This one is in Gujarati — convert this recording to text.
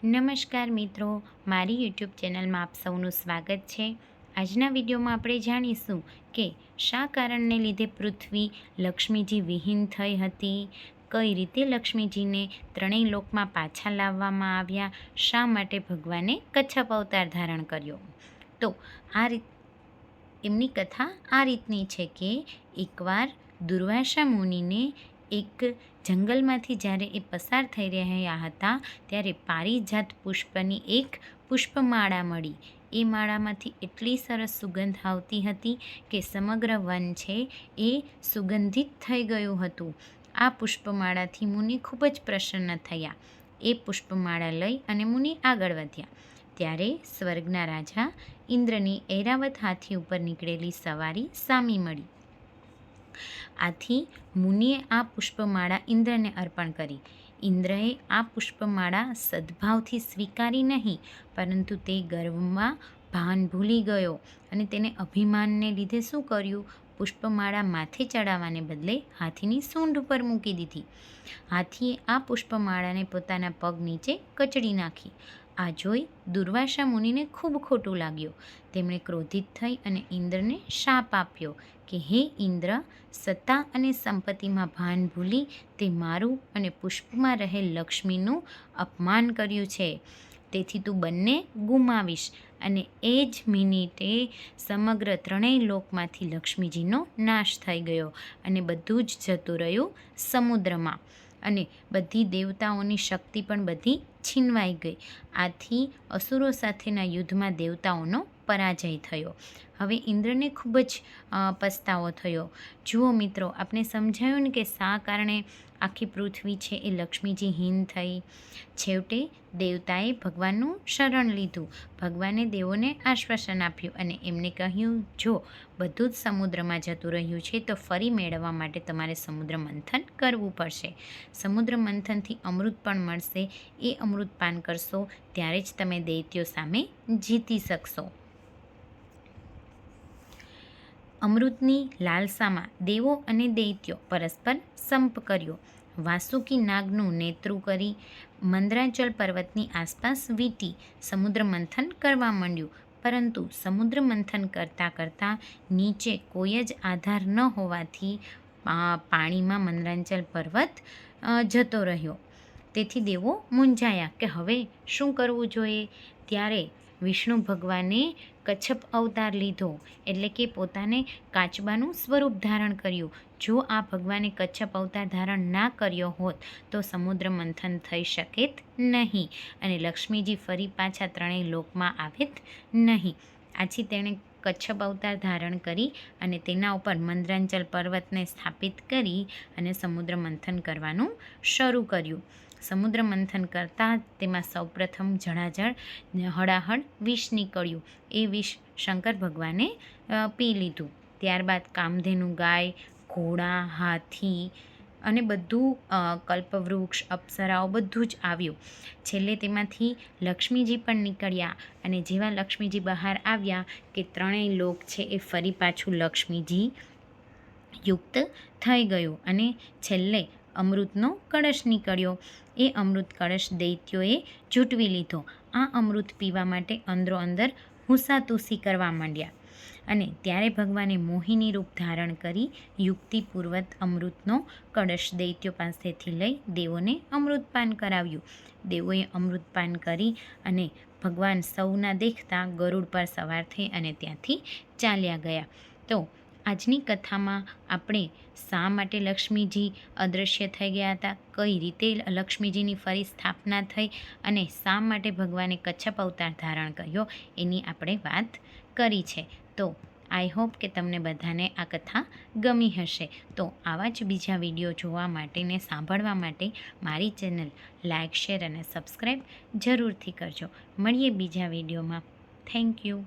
નમસ્કાર મિત્રો, મારી યુટ્યુબ ચેનલમાં આપ સૌનું સ્વાગત છે। આજના વિડીયોમાં આપણે જાણીશું કે શા કારણને લીધે પૃથ્વી લક્ષ્મીજી વિહીન થઈ હતી, કઈ રીતે લક્ષ્મીજીને ત્રણેય લોકમાં પાછા લાવવામાં આવ્યા, શા માટે ભગવાને કચ્છપ અવતાર ધારણ કર્યો। તો એમની કથા આ રીતની છે કે એકવાર દુર્વાસા મુનિને એક જંગલમાંથી જ્યારે એ પસાર થઈ રહ્યા હતા ત્યારે પારિજાત પુષ્પની એક પુષ્પમાળા મળી। એ માળામાંથી એટલી સરસ સુગંધ આવતી હતી કે સમગ્ર વન છે એ સુગંધિત થઈ ગયું હતું। આ પુષ્પમાળાથી મુનિ ખૂબ જ પ્રસન્ન થયા। એ પુષ્પમાળા લઈ અને મુનિ આગળ વધ્યા ત્યારે સ્વર્ગના રાજા ઇન્દ્રની ઐરાવત હાથી ઉપર નીકળેલી સવારી સામી મળી। આથી મુનિએ આ પુષ્પમાળા ઇન્દ્રને અર્પણ કરી। ઇન્દ્રએ આ પુષ્પમાળા સદ્ભાવથી સ્વીકારી નહીં, પરંતુ તે ગર્વમાં ભાન ભૂલી ગયો અને તેને અભિમાનને લીધે શું કર્યું, પુષ્પમાળા માથે ચડાવવાને બદલે હાથીની સૂંઢ ઉપર મૂકી દીધી। હાથીએ આ પુષ્પમાળાને પોતાના પગ નીચે કચડી નાખી। આ જોઈ દુર્વાસા મુનિને ખૂબ ખોટું લાગ્યું। તેમણે ક્રોધિત થઈ અને ઇન્દ્રને શાપ આપ્યો કે હે ઇન્દ્ર, સત્તા અને સંપત્તિમાં ભાન ભૂલી તે મારું અને પુષ્પમાં રહેલ લક્ષ્મીનું અપમાન કર્યું છે। તેથી તું બંને ગુમાવીશ। અને એ જ મિનિટે સમગ્ર ત્રણેય લોકમાંથી લક્ષ્મીજીનો નાશ થઈ ગયો અને બધું જ જતું રહ્યું સમુદ્રમાં અને બધી દેવતાઓની શક્તિ પણ બધી છીનવાઈ ગઈ। આથી અસુરો સાથેના યુદ્ધમાં દેવતાઓનો પરાજય થયો। હવે ઇન્દ્રને ખૂબ જ પસ્તાવો થયો। જુઓ મિત્રો, આપણે સમજાયું ને કે શા કારણે આખી પૃથ્વી છે એ લક્ષ્મીજીહીન થઈ। છેવટે દેવતાએ ભગવાનનું શરણ લીધું। ભગવાને દેવોને આશ્વાસન આપ્યું અને એમને કહ્યું, જો બધું જ સમુદ્રમાં જતું રહ્યું છે તો ફરી મેળવવા માટે તમારે સમુદ્ર મંથન કરવું પડશે। સમુદ્ર મંથનથી અમૃત પણ મળશે। એ અમૃત પાન કરશો ત્યારે જ તમે દૈત્યો સામે જીતી શકશો। અમૃતની લાલસામાં દેવો અને દૈત્યો પરસ્પર સંપ કર્યો। વાસુકી નાગનું નેતૃ કરી મંદરાચલ પર્વતની આસપાસ વીંટી સમુદ્ર મંથન કરવા માંડ્યું। પરંતુ સમુદ્ર મંથન કરતાં કરતાં નીચે કોઈ જ આધાર ન હોવાથી પાણીમાં મંદરાચલ પર્વત જતો રહ્યો। તેથી દેવો મૂંઝાયા કે હવે શું કરવું જોઈએ। ત્યારે વિષ્ણુ ભગવાને કચ્છપ અવતાર લીધો, એટલે કે પોતાને કાચબાનું સ્વરૂપ ધારણ કર્યું। જો આ ભગવાને કચ્છપ અવતાર ધારણ ના કર્યો હોત તો સમુદ્ર મંથન થઈ શકેત નહીં અને લક્ષ્મીજી ફરી પાછા ત્રણેય લોકમાં આવેત નહીં। આથી તેણે કચ્છપ અવતાર ધારણ કરી અને તેના ઉપર મંદરાચલ પર્વતને સ્થાપિત કરી અને સમુદ્ર મંથન કરવાનું શરૂ કર્યું। સમુદ્ર મંથન કરતાં તેમાં સૌપ્રથમ જળાજળ હળાહળ વિષ નીકળ્યું। એ વિષ શંકર ભગવાને પી લીધું। ત્યારબાદ કામધેનુ ગાય, ઘોડા, હાથી અને બધું કલ્પવૃક્ષ, અપ્સરાઓ બધું જ આવ્યું। છેલ્લે તેમાંથી લક્ષ્મીજી પણ નીકળ્યા અને જેવા લક્ષ્મીજી બહાર આવ્યા કે ત્રણેય લોક છે એ ફરી પાછું લક્ષ્મીજી યુક્ત થઈ ગયું અને છેલ્લે અમૃતનો કળશ નીકળ્યો। એ અમૃત કળશ દૈત્યોએ ઝૂંટવી લીધો। આ અમૃત પીવા માટે અંદરો અંદર હુંસાતુસી કરવા માંડ્યા અને ત્યારે ભગવાને મોહિની રૂપ ધારણ કરી યુક્તિપૂર્વક અમૃતનો કળશ દૈત્યો પાસેથી લઈ દેવોને અમૃતપાન કરાવ્યું। દેવોએ અમૃતપાન કરી અને ભગવાન સૌના દેખતા ગરુડ પર સવાર થઈ અને ત્યાંથી ચાલ્યા ગયા। તો આજની કથામાં આપણે શા માટે લક્ષ્મીજી અદૃશ્ય થઈ ગયા હતા, કઈ રીતે લક્ષ્મીજીની ફરી સ્થાપના થઈ અને શા માટે ભગવાને કચ્છપ અવતાર ધારણ કર્યો એની આપણે વાત કરી છે। તો આઈ હોપ કે તમને બધાને આ કથા ગમી હશે। તો આવા જ બીજા વિડીયો જોવા માટે ને સાંભળવા માટે મારી ચેનલ લાઇક, શેર અને સબસ્ક્રાઈબ જરૂરથી કરજો। મળીએ બીજા વિડીયોમાં। Thank you.